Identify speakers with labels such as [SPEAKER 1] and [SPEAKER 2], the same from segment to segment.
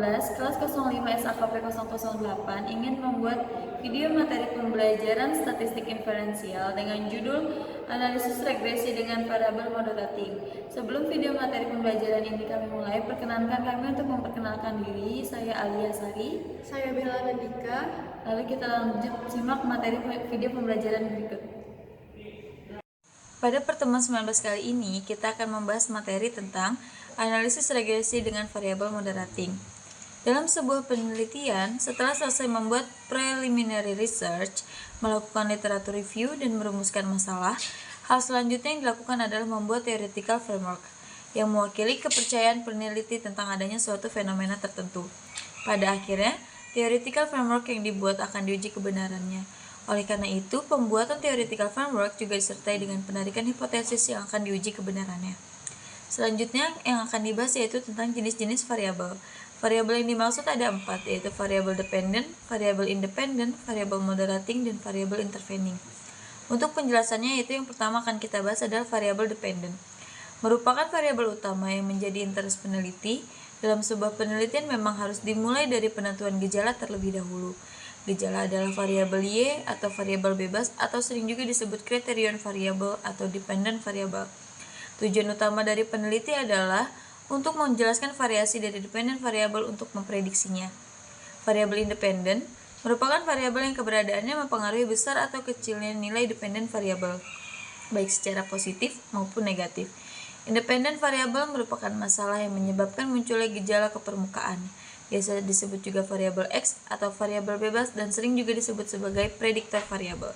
[SPEAKER 1] 14, kelas 05 SAKP 008 ingin membuat video materi pembelajaran statistik inferensial dengan judul analisis regresi dengan variabel moderating. Sebelum video materi pembelajaran ini kami mulai, perkenankan kami untuk memperkenalkan diri. Saya Alia Sari.
[SPEAKER 2] Saya Bella Nandika.
[SPEAKER 1] Lalu kita lanjut simak materi video pembelajaran berikut. Pada pertemuan 19 kali ini, kita akan membahas materi tentang analisis regresi dengan variabel moderating. Dalam sebuah penelitian, setelah selesai membuat preliminary research, melakukan literatur review, dan merumuskan masalah, hal selanjutnya yang dilakukan adalah membuat theoretical framework yang mewakili kepercayaan peneliti tentang adanya suatu fenomena tertentu. Pada akhirnya, theoretical framework yang dibuat akan diuji kebenarannya. Oleh karena itu, pembuatan theoretical framework juga disertai dengan penarikan hipotesis yang akan diuji kebenarannya. Selanjutnya, yang akan dibahas yaitu tentang jenis-jenis variabel. Variabel yang dimaksud ada 4, yaitu variabel dependent, variabel independent, variabel moderating, dan variabel intervening. Untuk penjelasannya, yaitu yang pertama akan kita bahas adalah variabel dependent. Merupakan variabel utama yang menjadi interest peneliti. Dalam sebuah penelitian memang harus dimulai dari penentuan gejala terlebih dahulu. Gejala adalah variabel Y atau variabel bebas atau sering juga disebut criterion variable atau dependent variable. Tujuan utama dari peneliti adalah untuk menjelaskan variasi dari dependent variable untuk memprediksinya. Variabel independent merupakan variabel yang keberadaannya mempengaruhi besar atau kecilnya nilai dependent variable, baik secara positif maupun negatif. Independent variable merupakan masalah yang menyebabkan munculnya gejala ke permukaan. Biasa disebut juga variabel X atau variabel bebas dan sering juga disebut sebagai predictor variable.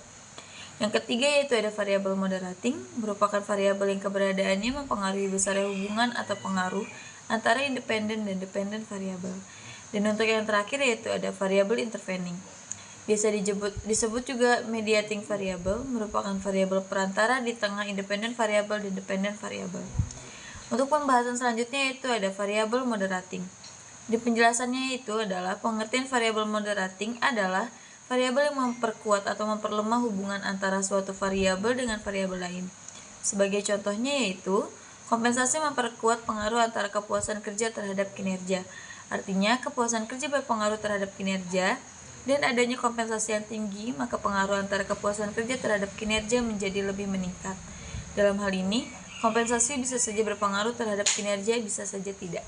[SPEAKER 1] Yang ketiga yaitu ada variabel moderating, merupakan variabel yang keberadaannya mempengaruhi besarnya hubungan atau pengaruh antara independent dan dependent variabel. Dan untuk yang terakhir yaitu ada variabel intervening. Biasa disebut juga mediating variable, merupakan variabel perantara di tengah independent variable dan dependent variable. Untuk pembahasan selanjutnya yaitu ada variabel moderating. Di penjelasannya itu adalah pengertian variabel moderating adalah variabel yang memperkuat atau memperlemah hubungan antara suatu variabel dengan variabel lain. Sebagai contohnya yaitu kompensasi memperkuat pengaruh antara kepuasan kerja terhadap kinerja. Artinya kepuasan kerja berpengaruh terhadap kinerja dan adanya kompensasi yang tinggi, maka pengaruh antara kepuasan kerja terhadap kinerja menjadi lebih meningkat. Dalam hal ini, kompensasi bisa saja berpengaruh terhadap kinerja, bisa saja tidak.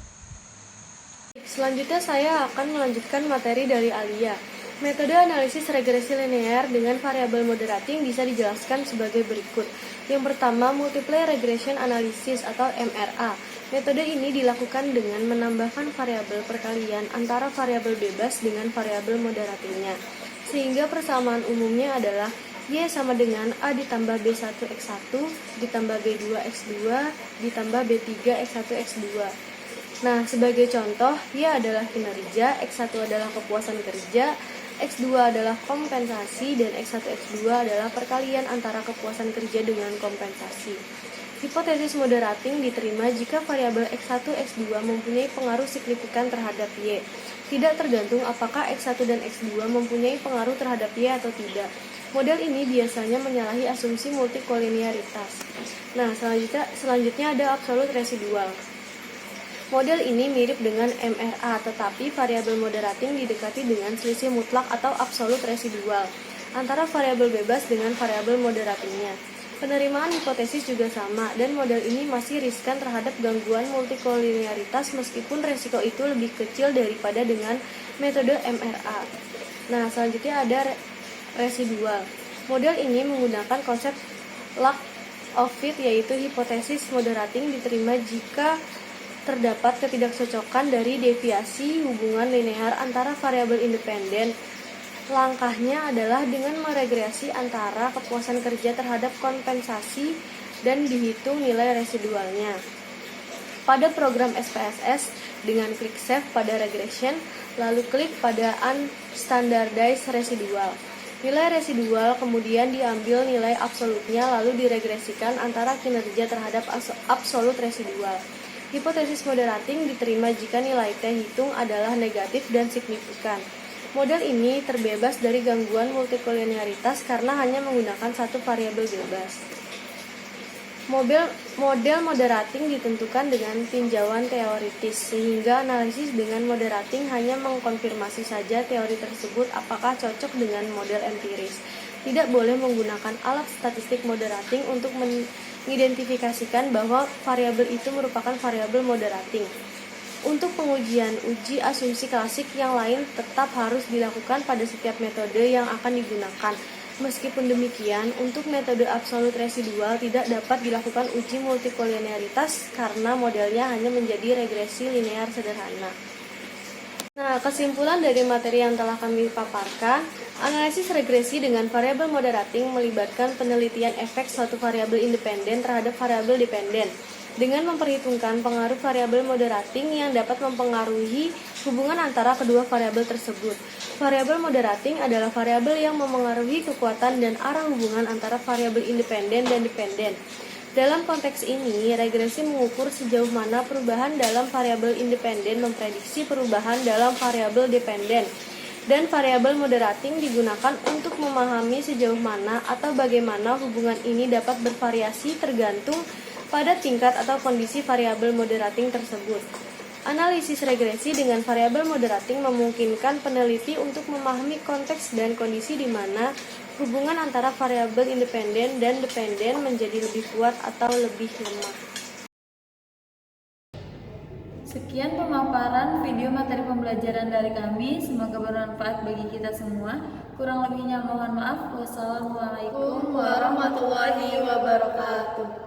[SPEAKER 2] Selanjutnya saya akan melanjutkan materi dari Alia. Metode analisis regresi linear dengan variabel moderating bisa dijelaskan sebagai berikut. Yang pertama, multiple regression analysis atau MRA. Metode ini dilakukan dengan menambahkan variabel perkalian antara variabel bebas dengan variabel moderatingnya. Sehingga persamaan umumnya adalah Y sama dengan A ditambah B1X1 ditambah B2X2 ditambah B3X1X2. Nah, sebagai contoh, Y adalah kinerja, X1 adalah kepuasan kerja, X2 adalah kompensasi, dan X1, X2 adalah perkalian antara kepuasan kerja dengan kompensasi. Hipotesis moderating diterima jika variabel X1, X2 mempunyai pengaruh signifikan terhadap Y. Tidak tergantung apakah X1 dan X2 mempunyai pengaruh terhadap Y atau tidak. Model ini biasanya menyalahi asumsi multikolinearitas. Nah, selanjutnya ada absolute residual. Model ini mirip dengan MRA, tetapi variabel moderating didekati dengan selisih mutlak atau absolute residual antara variabel bebas dengan variabel moderatingnya. Penerimaan hipotesis juga sama, dan model ini masih riskan terhadap gangguan multikolinearitas meskipun resiko itu lebih kecil daripada dengan metode MRA. Nah, selanjutnya ada residual. Model ini menggunakan konsep lack of fit, yaitu hipotesis moderating diterima jika terdapat ketidakcocokan dari deviasi hubungan linear antara variabel independen. Langkahnya adalah dengan meregresi antara kepuasan kerja terhadap kompensasi dan dihitung nilai residualnya. Pada program SPSS, dengan klik Save pada regression, lalu klik pada Unstandardized Residual. Nilai residual kemudian diambil nilai absolutnya lalu diregresikan antara kinerja terhadap absolut residual. Hipotesis moderating diterima jika nilai T hitung adalah negatif dan signifikan. Model ini terbebas dari gangguan multikolinearitas karena hanya menggunakan satu variabel bebas. Model moderating ditentukan dengan tinjauan teoritis, sehingga analisis dengan moderating hanya mengkonfirmasi saja teori tersebut apakah cocok dengan model empiris. Tidak boleh menggunakan alat statistik moderating untuk mengidentifikasikan bahwa variabel itu merupakan variabel moderating. Untuk pengujian uji asumsi klasik yang lain tetap harus dilakukan pada setiap metode yang akan digunakan. Meskipun demikian, untuk metode absolut residual tidak dapat dilakukan uji multikolinearitas karena modelnya hanya menjadi regresi linear sederhana. Nah, kesimpulan dari materi yang telah kami paparkan, analisis regresi dengan variabel moderating melibatkan penelitian efek suatu variabel independen terhadap variabel dependen dengan memperhitungkan pengaruh variabel moderating yang dapat mempengaruhi hubungan antara kedua variabel tersebut. Variabel moderating adalah variabel yang memengaruhi kekuatan dan arah hubungan antara variabel independen dan dependen. Dalam konteks ini, regresi mengukur sejauh mana perubahan dalam variabel independen memprediksi perubahan dalam variabel dependen. Dan variabel moderating digunakan untuk memahami sejauh mana atau bagaimana hubungan ini dapat bervariasi tergantung pada tingkat atau kondisi variabel moderating tersebut. Analisis regresi dengan variabel moderating memungkinkan peneliti untuk memahami konteks dan kondisi di mana hubungan antara variabel independen dan dependen menjadi lebih kuat atau lebih lemah.
[SPEAKER 1] Sekian pemaparan video materi pembelajaran dari kami, semoga bermanfaat bagi kita semua. Kurang lebihnya mohon maaf. Wassalamualaikum warahmatullahi wabarakatuh.